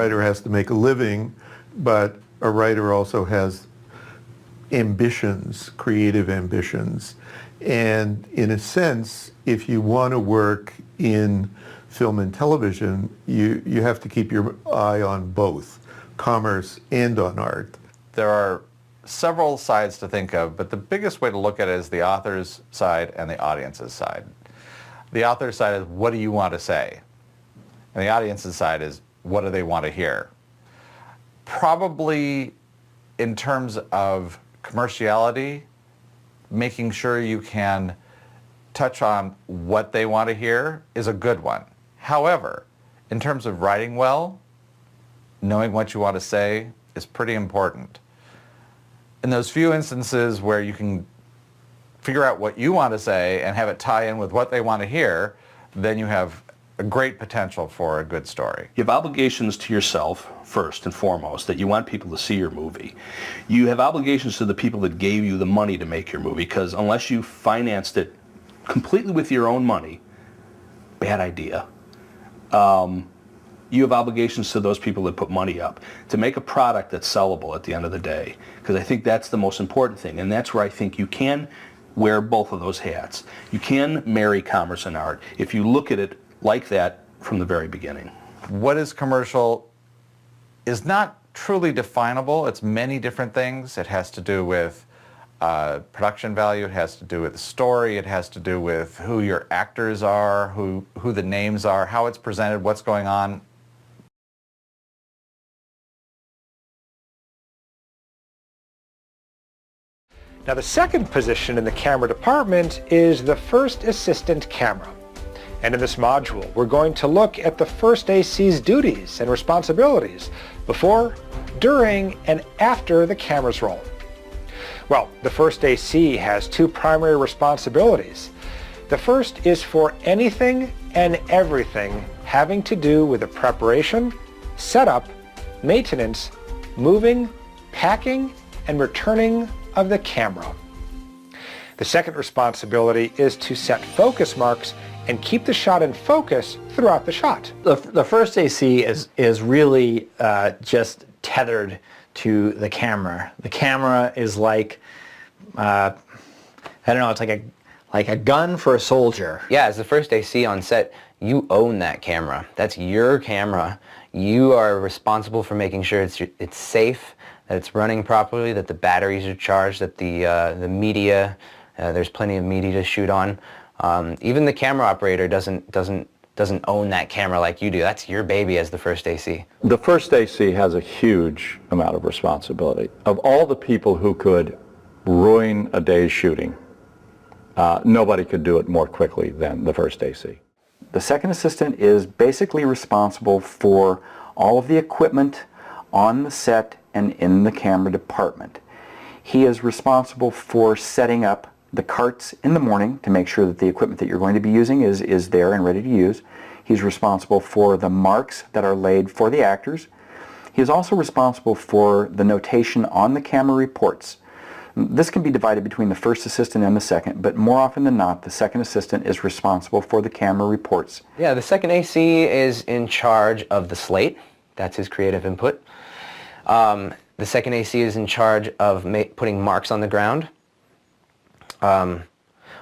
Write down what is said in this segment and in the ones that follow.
writer has to make a living, but a writer also has ambitions, creative ambitions. And in a sense, if you want to work in film and television, you have to keep your eye on both commerce and on art. There are several sides to think of, but the biggest way to look at it is the author's side and the audience's side. The author's side is, what do you want to say? And the audience's side is, what do they want to hear? Probably in terms of commerciality, making sure you can touch on what they want to hear is a good one. However, in terms of writing well, knowing what you want to say is pretty important. In those few instances where you can figure out what you want to say and have it tie in with what they want to hear, then you have a great potential for a good story. You have obligations to yourself, first and foremost, that you want people to see your movie. You have obligations to the people that gave you the money to make your movie, because unless you financed it completely with your own money, bad idea. You have obligations to those people that put money up to make a product that's sellable at the end of the day, because I think that's the most important thing, and that's where I think you can wear both of those hats. You can marry commerce and art if you look at it like that from the very beginning. What is commercial is not truly definable. It's many different things. It has to do with production value. It has to do with the story. It has to do with who your actors are, who the names are, how it's presented, what's going on. Now, the second position in the camera department is the first assistant camera. And in this module, we're going to look at the first AC's duties and responsibilities before, during, and after the camera's roll. Well, the first AC has two primary responsibilities. The first is for anything and everything having to do with the preparation, setup, maintenance, moving, packing, and returning of the camera. The second responsibility is to set focus marks and keep the shot in focus throughout the shot. The first AC is really just tethered to the camera. The camera is like, I don't know, it's like a gun for a soldier. Yeah, as the first AC on set, you own that camera. That's your camera. You are responsible for making sure it's safe, that it's running properly, that the batteries are charged, that the media, there's plenty of media to shoot on. Even the camera operator doesn't own that camera like you do. That's your baby as the first AC. The first AC has a huge amount of responsibility. Of all the people who could ruin a day's shooting, nobody could do it more quickly than the first AC. The second assistant is basically responsible for all of the equipment on the set and in the camera department. He is responsible for setting up the carts in the morning to make sure that the equipment that you're going to be using is there and ready to use. He's responsible for the marks that are laid for the actors. He is also responsible for the notation on the camera reports. This can be divided between the first assistant and the second, but more often than not, the second assistant is responsible for the camera reports. Yeah, the second AC is in charge of the slate. That's his creative input. The second AC is in charge of putting marks on the ground. Well,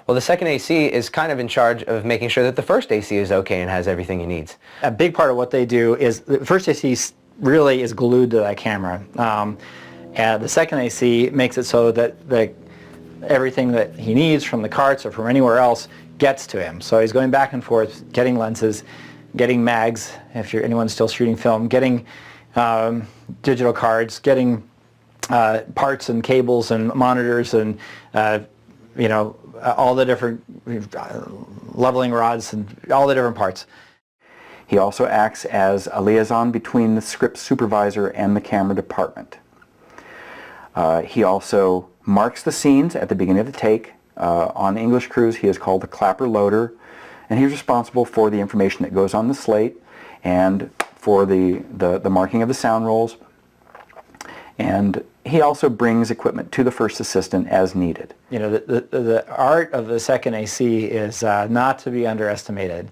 the second AC is kind of in charge of making sure that the first AC is okay and has everything he needs. A big part of what they do is the first AC really is glued to that camera. And the second AC makes it so that everything that he needs from the carts or from anywhere else gets to him. So he's going back and forth, getting lenses, getting mags, if anyone's still shooting film, getting digital cards, getting parts and cables and monitors and all the different leveling rods and all the different parts. He also acts as a liaison between the script supervisor and the camera department. He also marks the scenes at the beginning of the take. On English crews, he is called the clapper loader, and he's responsible for the information that goes on the slate and for the marking of the sound rolls. And he also brings equipment to the first assistant as needed. You know, the art of the second AC is not to be underestimated.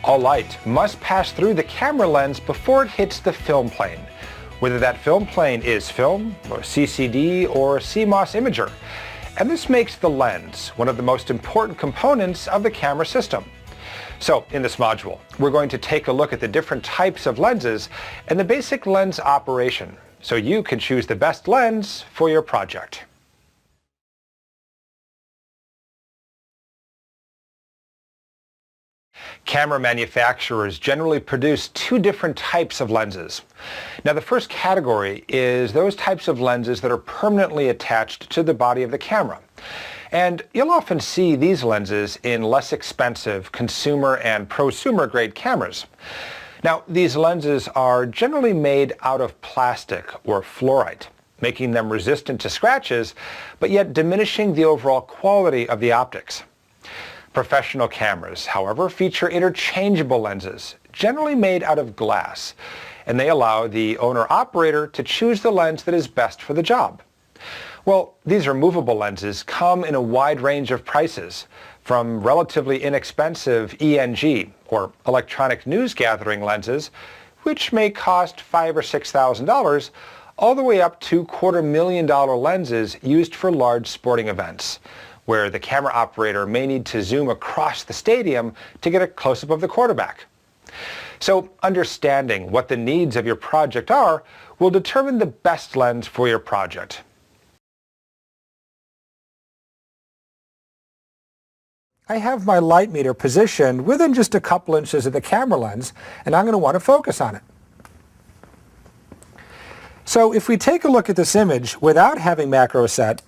All light must pass through the camera lens before it hits the film plane, whether that film plane is film, or CCD, or CMOS imager. And this makes the lens one of the most important components of the camera system. So in this module, we're going to take a look at the different types of lenses and the basic lens operation, so you can choose the best lens for your project. Camera manufacturers generally produce two different types of lenses. Now the first category is those types of lenses that are permanently attached to the body of the camera. And you'll often see these lenses in less expensive consumer and prosumer grade cameras. Now these lenses are generally made out of plastic or fluorite, making them resistant to scratches, but yet diminishing the overall quality of the optics. Professional cameras, however, feature interchangeable lenses, generally made out of glass, and they allow the owner-operator to choose the lens that is best for the job. Well, these removable lenses come in a wide range of prices, from relatively inexpensive ENG, or electronic news gathering lenses, which may cost $5,000 or $6,000, all the way up to $250,000 lenses used for large sporting events, where the camera operator may need to zoom across the stadium to get a close-up of the quarterback. So understanding what the needs of your project are will determine the best lens for your project. I have my light meter positioned within just a couple inches of the camera lens, and I'm going to want to focus on it. So if we take a look at this image without having macro set,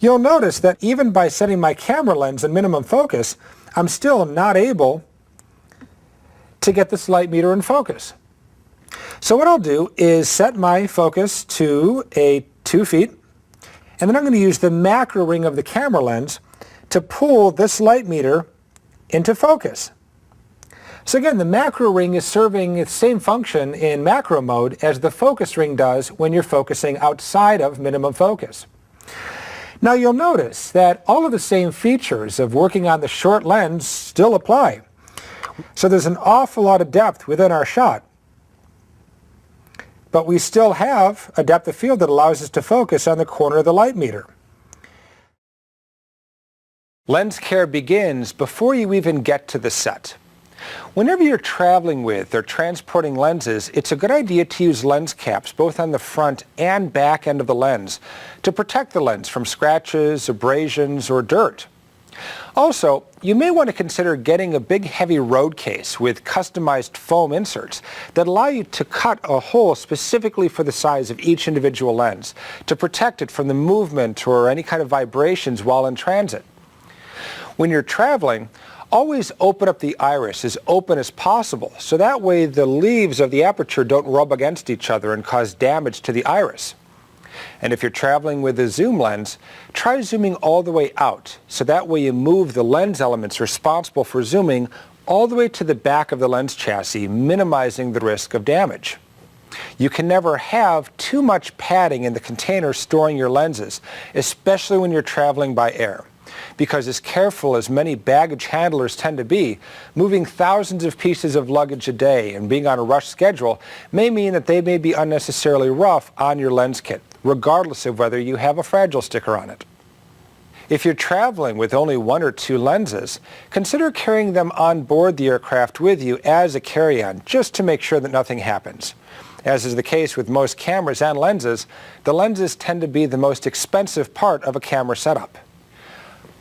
you'll notice that even by setting my camera lens in minimum focus, I'm still not able to get this light meter in focus. So what I'll do is set my focus to 2 feet, and then I'm going to use the macro ring of the camera lens to pull this light meter into focus. So again, the macro ring is serving its same function in macro mode as the focus ring does when you're focusing outside of minimum focus. Now you'll notice that all of the same features of working on the short lens still apply. So there's an awful lot of depth within our shot, but we still have a depth of field that allows us to focus on the corner of the light meter. Lens care begins before you even get to the set. Whenever you're traveling with or transporting lenses, it's a good idea to use lens caps both on the front and back end of the lens to protect the lens from scratches, abrasions, or dirt. Also, you may want to consider getting a big heavy road case with customized foam inserts that allow you to cut a hole specifically for the size of each individual lens to protect it from the movement or any kind of vibrations while in transit. When you're traveling, always open up the iris as open as possible, so that way the leaves of the aperture don't rub against each other and cause damage to the iris. And if you're traveling with a zoom lens, try zooming all the way out, so that way you move the lens elements responsible for zooming all the way to the back of the lens chassis, minimizing the risk of damage. You can never have too much padding in the container storing your lenses, especially when you're traveling by air, because as careful as many baggage handlers tend to be, moving thousands of pieces of luggage a day and being on a rush schedule may mean that they may be unnecessarily rough on your lens kit, regardless of whether you have a fragile sticker on it. If you're traveling with only 1 or 2 lenses, consider carrying them on board the aircraft with you as a carry-on, just to make sure that nothing happens. As is the case with most cameras and lenses, the lenses tend to be the most expensive part of a camera setup.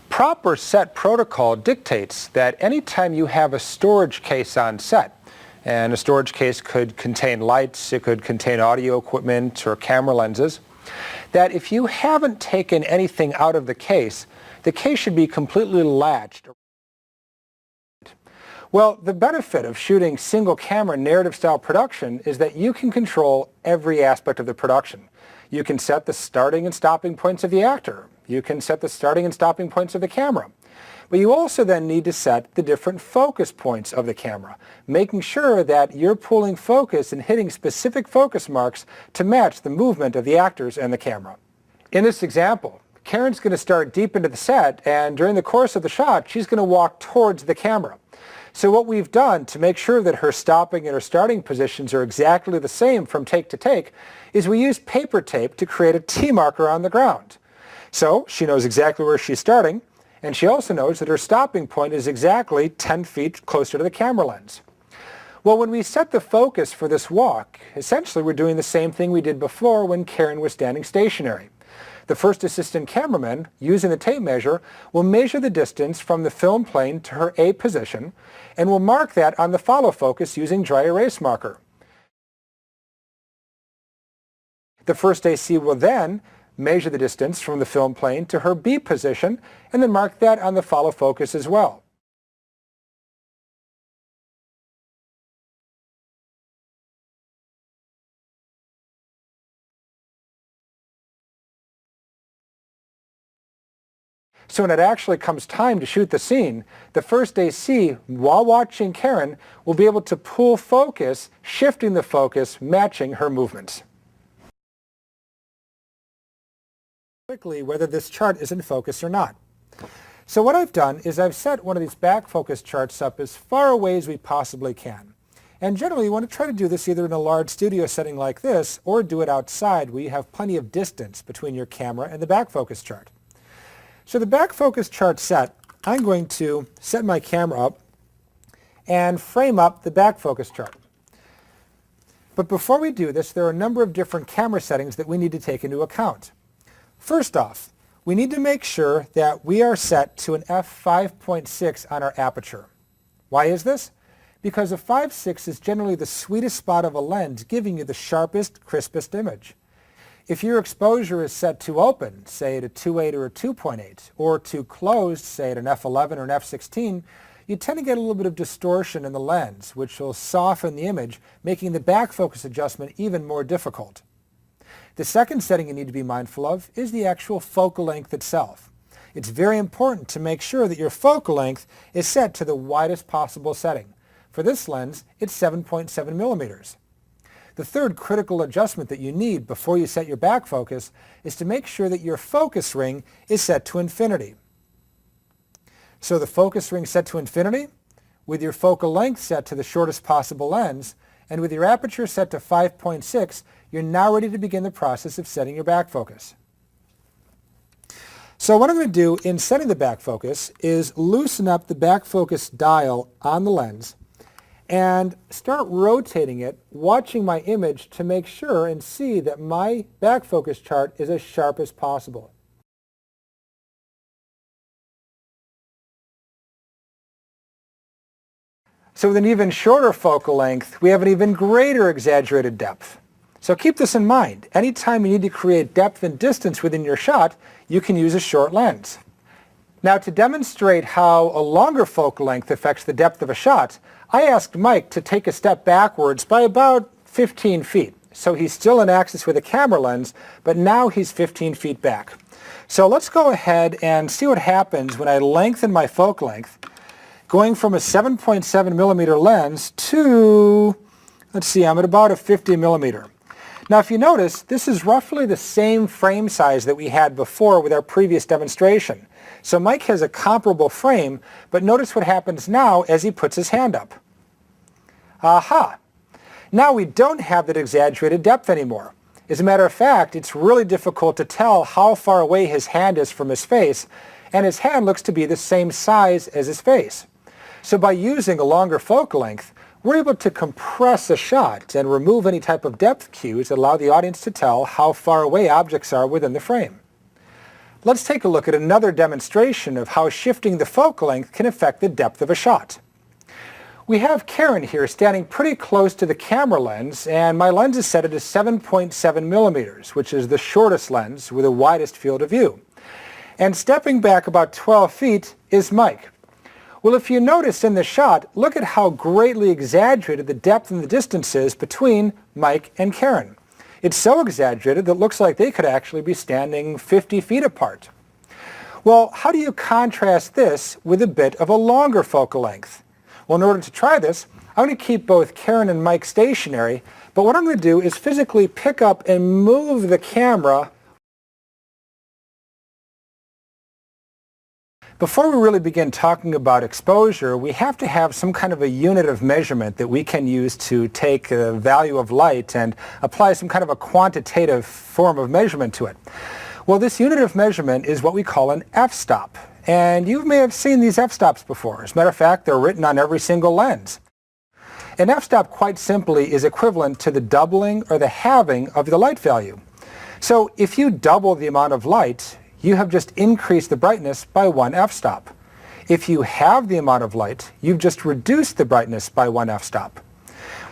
Proper set protocol dictates that anytime you have a storage case on set, and a storage case could contain lights, it could contain audio equipment or camera lenses, that if you haven't taken anything out of the case should be completely latched. Well, the benefit of shooting single camera narrative style production is that you can control every aspect of the production. You can set the starting and stopping points of the actor. You can set the starting and stopping points of the camera. But you also then need to set the different focus points of the camera, making sure that you're pulling focus and hitting specific focus marks to match the movement of the actors and the camera. In this example, Karen's going to start deep into the set, and during the course of the shot, she's going to walk towards the camera. So what we've done to make sure that her stopping and her starting positions are exactly the same from take to take is we used paper tape to create a T marker on the ground. So she knows exactly where she's starting, and she also knows that her stopping point is exactly 10 feet closer to the camera lens. Well, when we set the focus for this walk, essentially we're doing the same thing we did before when Karen was standing stationary. The first assistant cameraman, using the tape measure, will measure the distance from the film plane to her A position and will mark that on the follow focus using dry erase marker. The first AC will then measure the distance from the film plane to her B position and then mark that on the follow focus as well. So when it actually comes time to shoot the scene, the first AC, while watching Karen, will be able to pull focus, shifting the focus, matching her movements. Quickly, whether this chart is in focus or not. So what I've done is I've set one of these back focus charts up as far away as we possibly can. And generally you want to try to do this either in a large studio setting like this or do it outside where you have plenty of distance between your camera and the back focus chart. So the back focus chart set, I'm going to set my camera up and frame up the back focus chart. But before we do this, there are a number of different camera settings that we need to take into account. First off, we need to make sure that we are set to an f5.6 on our aperture. Why is this? Because a 5.6 is generally the sweetest spot of a lens, giving you the sharpest, crispest image. If your exposure is set too open, say at a 2.8 or a 2.8, or too closed, say at an f11 or an f16, you tend to get a little bit of distortion in the lens, which will soften the image, making the back focus adjustment even more difficult. The second setting you need to be mindful of is the actual focal length itself. It's very important to make sure that your focal length is set to the widest possible setting. For this lens, it's 7.7 millimeters. The third critical adjustment that you need before you set your back focus is to make sure that your focus ring is set to infinity. So the focus ring set to infinity, with your focal length set to the shortest possible lens, and with your aperture set to 5.6, you're now ready to begin the process of setting your back focus. So what I'm going to do in setting the back focus is loosen up the back focus dial on the lens and start rotating it, watching my image to make sure and see that my back focus chart is as sharp as possible. So with an even shorter focal length, we have an even greater exaggerated depth. So keep this in mind. Anytime you need to create depth and distance within your shot, you can use a short lens. Now to demonstrate how a longer focal length affects the depth of a shot, I asked Mike to take a step backwards by about 15 feet. So he's still in axis with a camera lens, but now he's 15 feet back. So let's go ahead and see what happens when I lengthen my focal length, going from a 7.7 millimeter lens to, let's see, I'm at about a 50 millimeter. Now if you notice, this is roughly the same frame size that we had before with our previous demonstration. So Mike has a comparable frame, but notice what happens now as he puts his hand up. Aha! Now we don't have that exaggerated depth anymore. As a matter of fact, it's really difficult to tell how far away his hand is from his face, and his hand looks to be the same size as his face. So by using a longer focal length, we're able to compress a shot and remove any type of depth cues that allow the audience to tell how far away objects are within the frame. Let's take a look at another demonstration of how shifting the focal length can affect the depth of a shot. We have Karen here standing pretty close to the camera lens, and my lens is set at 7.7 millimeters, which is the shortest lens with the widest field of view. And stepping back about 12 feet is Mike. Well, if you notice in the shot, look at how greatly exaggerated the depth and the distance is between Mike and Karen. It's so exaggerated that it looks like they could actually be standing 50 feet apart. Well, how do you contrast this with a bit of a longer focal length? Well, in order to try this, I'm going to keep both Karen and Mike stationary, but what I'm going to do is physically pick up and move the camera Before we really begin talking about exposure, we have to have some kind of a unit of measurement that we can use to take the value of light and apply some kind of a quantitative form of measurement to it. Well, this unit of measurement is what we call an f-stop. And you may have seen these f-stops before. As a matter of fact, they're written on every single lens. An f-stop, quite simply, is equivalent to the doubling or the halving of the light value. So if you double the amount of light, you have just increased the brightness by 1 f-stop. If you halve the amount of light, you've just reduced the brightness by 1 f-stop.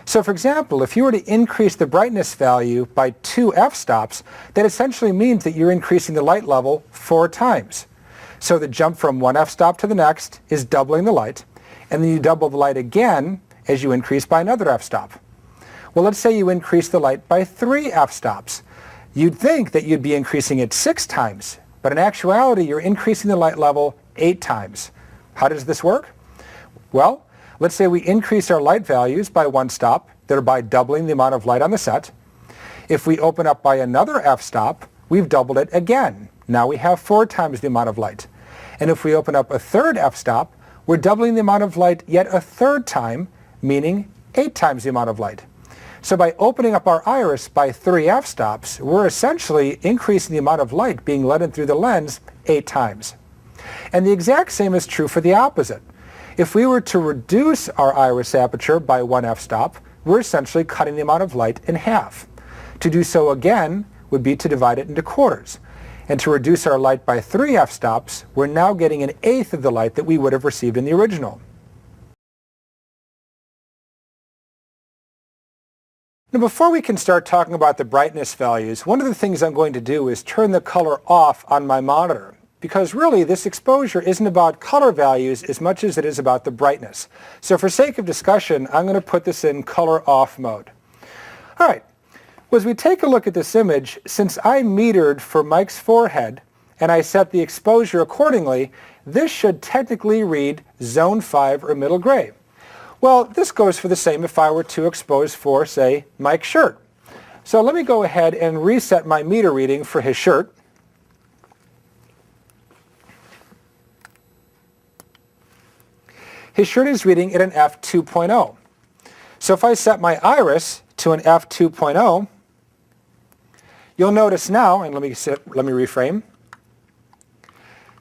So for example, if you were to increase the brightness value by 2 f-stops, that essentially means that you're increasing the light level 4 times. So the jump from 1 f-stop to the next is doubling the light, and then you double the light again as you increase by another f-stop. Well, let's say you increase the light by 3 f-stops. You'd think that you'd be increasing it 6 times. But in actuality, you're increasing the light level 8 times. How does this work? Well, let's say we increase our light values by 1 stop, thereby doubling the amount of light on the set. If we open up by another f-stop, we've doubled it again. Now we have 4 times the amount of light. And if we open up a third f-stop, we're doubling the amount of light yet a third time, meaning 8 times the amount of light. So by opening up our iris by 3 f-stops, we're essentially increasing the amount of light being let in through the lens 8 times. And the exact same is true for the opposite. If we were to reduce our iris aperture by 1 f-stop, we're essentially cutting the amount of light in half. To do so again would be to divide it into quarters. And to reduce our light by 3 f-stops, we're now getting 1/8 of the light that we would have received in the original. Now, before we can start talking about the brightness values, one of the things I'm going to do is turn the color off on my monitor, because really this exposure isn't about color values as much as it is about the brightness. So for sake of discussion, I'm going to put this in color off mode. All right, well, as we take a look at this image, since I metered for Mike's forehead and I set the exposure accordingly, this should technically read zone 5 or middle gray. Well, this goes for the same if I were to expose for, say, Mike's shirt. So let me go ahead and reset my meter reading for his shirt. His shirt is reading at an f2.0. So if I set my iris to an f2.0, you'll notice now, and let me reframe,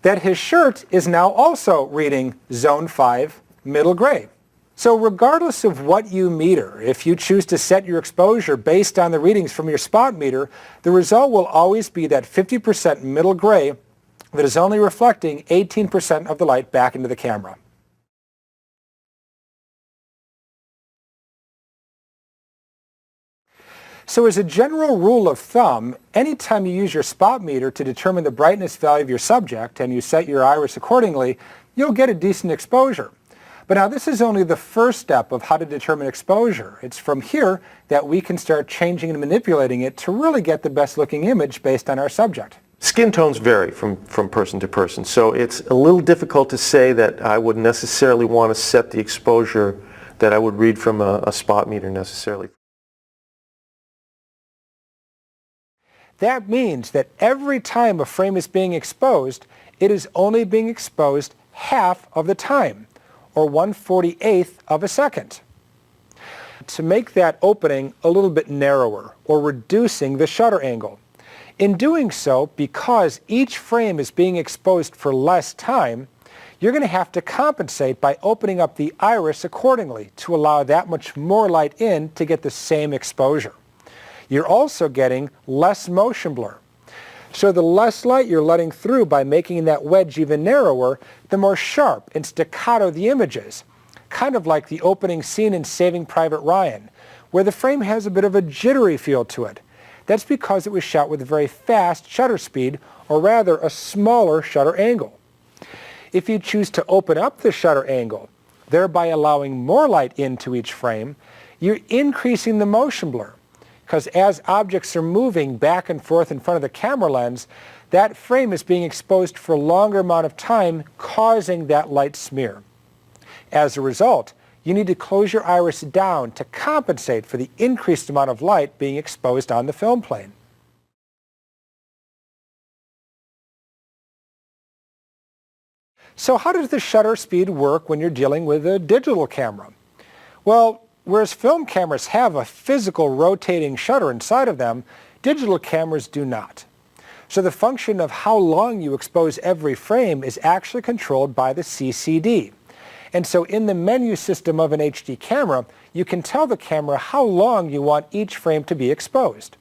that his shirt is now also reading zone 5 middle gray. So regardless of what you meter, if you choose to set your exposure based on the readings from your spot meter, the result will always be that 50% middle gray that is only reflecting 18% of the light back into the camera. So as a general rule of thumb, anytime you use your spot meter to determine the brightness value of your subject and you set your iris accordingly, you'll get a decent exposure. But now this is only the first step of how to determine exposure. It's from here that we can start changing and manipulating it to really get the best looking image based on our subject. Skin tones vary from person to person, so it's a little difficult to say that I would necessarily want to set the exposure that I would read from a spot meter necessarily. That means that every time a frame is being exposed, it is only being exposed half of the time, or 1/48th of a second. To make that opening a little bit narrower, or reducing the shutter angle. In doing so, because each frame is being exposed for less time, you're going to have to compensate by opening up the iris accordingly to allow that much more light in to get the same exposure. You're also getting less motion blur. So the less light you're letting through by making that wedge even narrower, the more sharp and staccato the image is. Kind of like the opening scene in Saving Private Ryan, where the frame has a bit of a jittery feel to it. That's because it was shot with a very fast shutter speed, or rather a smaller shutter angle. If you choose to open up the shutter angle, thereby allowing more light into each frame, you're increasing the motion blur. Because as objects are moving back and forth in front of the camera lens, that frame is being exposed for a longer amount of time, causing that light smear. As a result, you need to close your iris down to compensate for the increased amount of light being exposed on the film plane. So how does the shutter speed work when you're dealing with a digital camera? Well, whereas film cameras have a physical rotating shutter inside of them, digital cameras do not. So the function of how long you expose every frame is actually controlled by the CCD. And so in the menu system of an HD camera, you can tell the camera how long you want each frame to be exposed.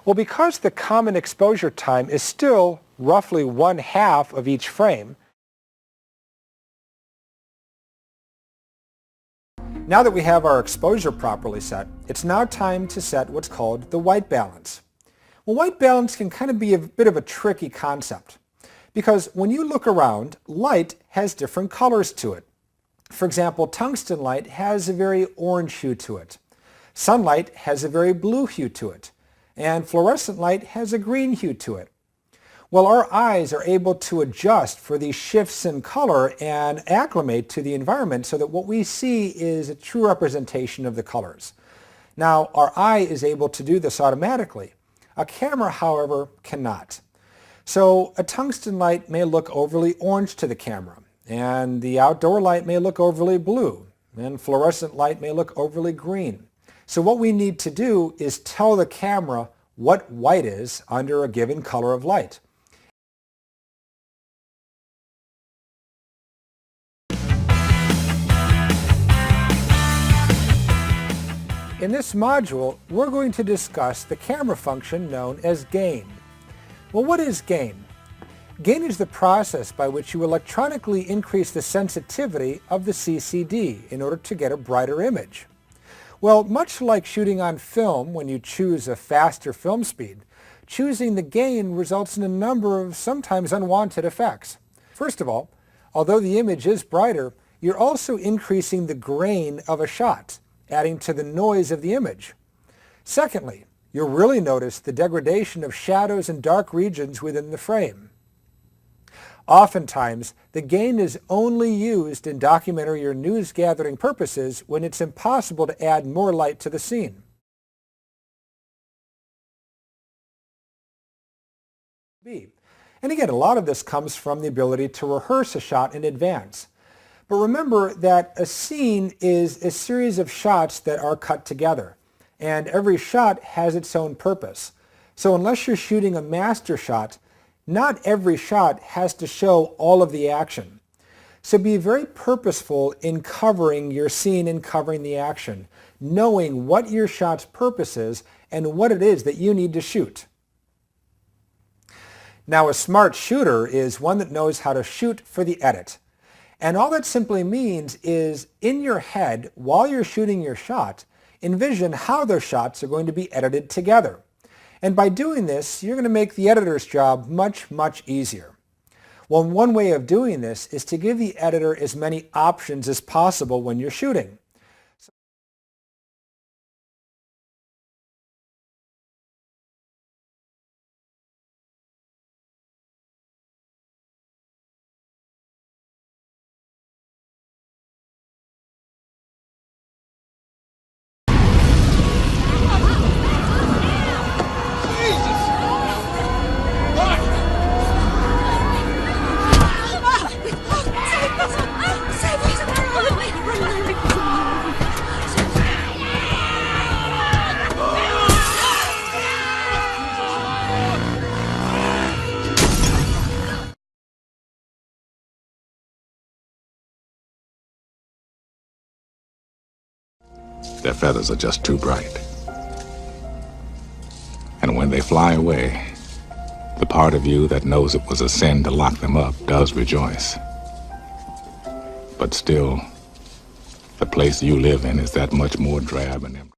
Well, because the common exposure time is still roughly 1/2 of each frame, now that we have our exposure properly set, it's now time to set what's called the white balance. Well, white balance can kind of be a bit of a tricky concept because when you look around, light has different colors to it. For example, tungsten light has a very orange hue to it. Sunlight has a very blue hue to it. And fluorescent light has a green hue to it. Well, our eyes are able to adjust for these shifts in color and acclimate to the environment so that what we see is a true representation of the colors. Now, our eye is able to do this automatically. A camera, however, cannot. So a tungsten light may look overly orange to the camera, and the outdoor light may look overly blue, and fluorescent light may look overly green. So what we need to do is tell the camera what white is under a given color of light. In this module, we're going to discuss the camera function known as gain. Well, what is gain? Gain is the process by which you electronically increase the sensitivity of the CCD in order to get a brighter image. Well, much like shooting on film when you choose a faster film speed, choosing the gain results in a number of sometimes unwanted effects. First of all, although the image is brighter, you're also increasing the grain of a shot, adding to the noise of the image. Secondly, you'll really notice the degradation of shadows and dark regions within the frame. Oftentimes, the gain is only used in documentary or news gathering purposes when it's impossible to add more light to the scene. And again, a lot of this comes from the ability to rehearse a shot in advance. But remember that a scene is a series of shots that are cut together, and every shot has its own purpose. So unless you're shooting a master shot, not every shot has to show all of the action. So be very purposeful in covering your scene and covering the action, knowing what your shot's purpose is and what it is that you need to shoot. Now, a smart shooter is one that knows how to shoot for the edit. And all that simply means is in your head, while you're shooting your shot, envision how those shots are going to be edited together. And by doing this, you're going to make the editor's job much, much easier. Well, one way of doing this is to give the editor as many options as possible when you're shooting. Their feathers are just too bright. And when they fly away, the part of you that knows it was a sin to lock them up does rejoice. But still, the place you live in is that much more drab and empty.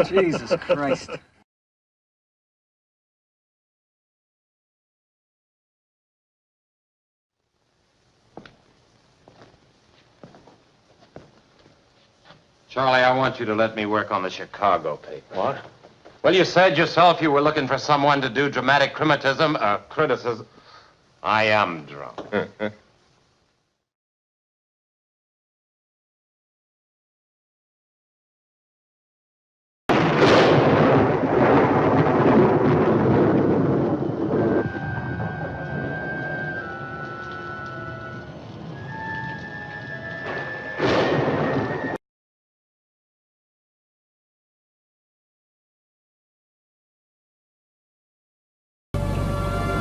Jesus Christ. Charlie, I want you to let me work on the Chicago paper. What? Well, you said yourself you were looking for someone to do dramatic criticism. I am drunk.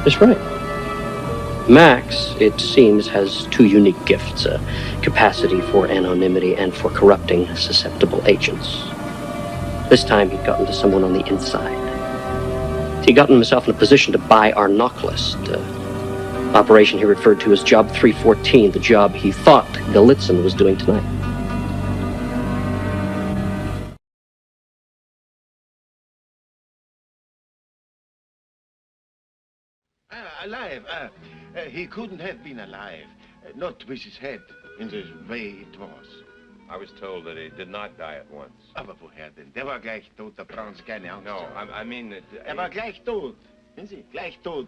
That's right. Max, it seems, has two unique gifts, a capacity for anonymity and for corrupting susceptible agents. This time he'd gotten to someone on the inside. He'd gotten himself in a position to buy our knock list, operation he referred to as Job 314, the job he thought Galitzin was doing tonight. Alive. He couldn't have been alive. Not with his head in the way it was. I was told that he did not die at once. Aber woher denn? Der war gleich tot, da brauchen Sie keine Angst. No, I mean that... war gleich tot. Sehen Sie, gleich tot.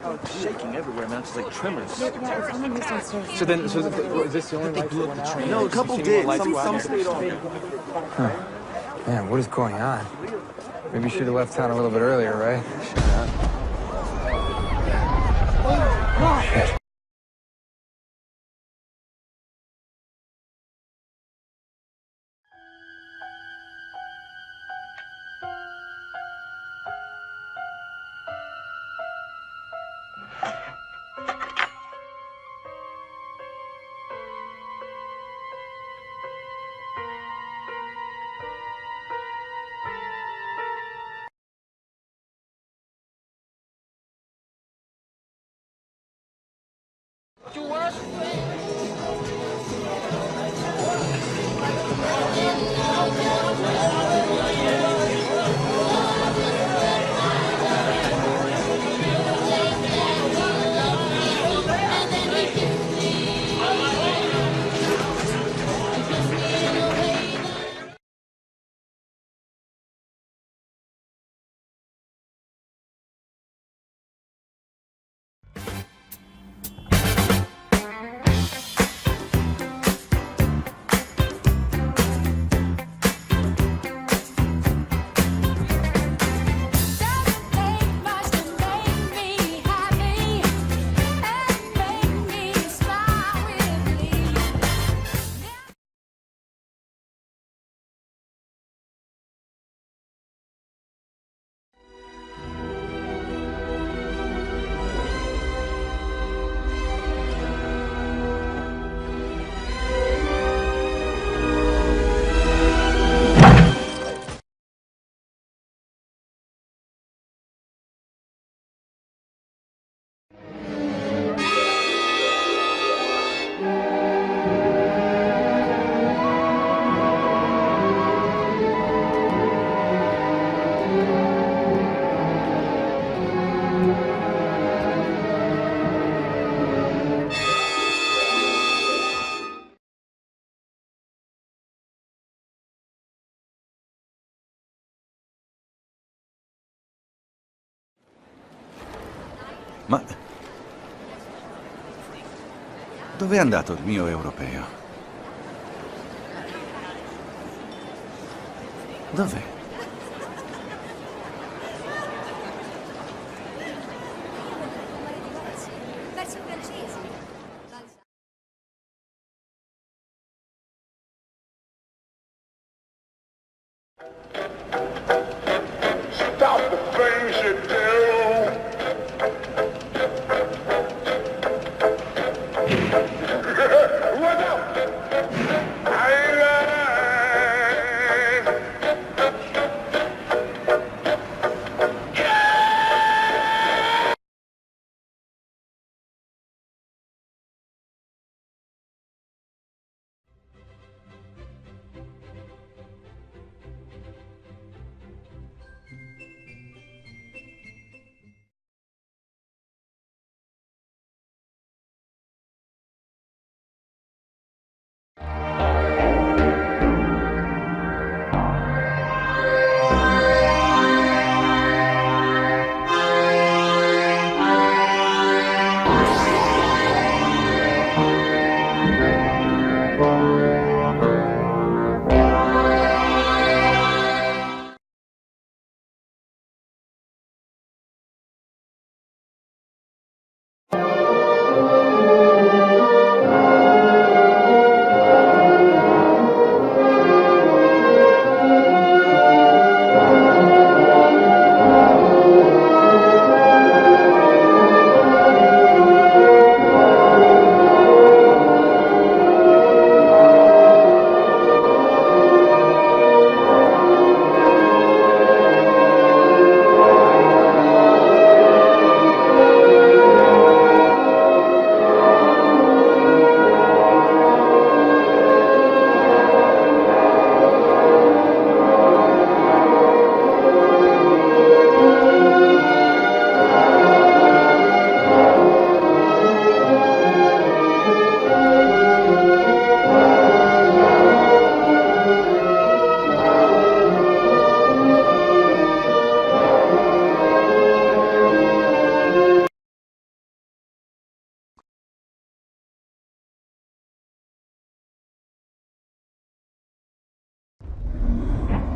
Oh, it's shaking everywhere, man. It's like tremors. Yeah, someone was downstairs. So is this the only light that went out? No, a couple did. Some stayed on. Huh. Man, what is going on? Maybe you should have left town a little bit earlier, right? Shit. Ma dove è andato il mio europeo? Dov'è? Stop the things you do.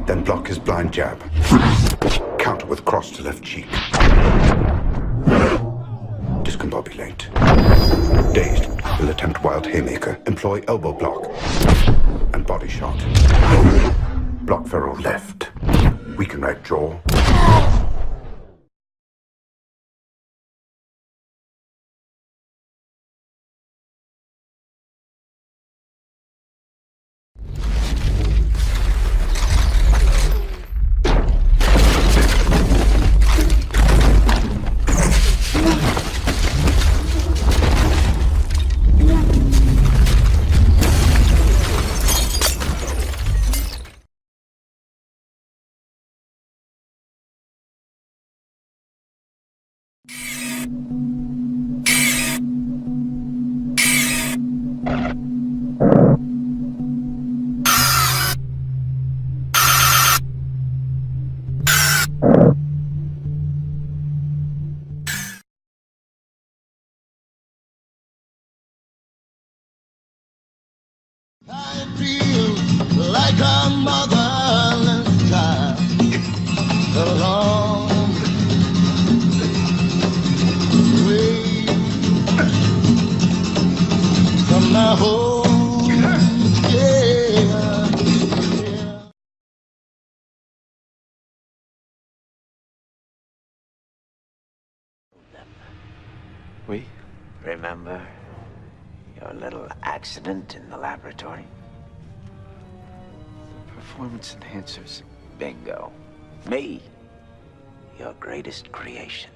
Then block his blind jab. Counter with cross to left cheek. Discombobulate. Dazed, will attempt wild haymaker. Employ elbow block. And body shot. Block feral left. Weaken right jaw. Like a motherless child, along way from my home, yeah. We remember your little accident in the laboratory. Performance enhancers. Bingo. Me, your greatest creation.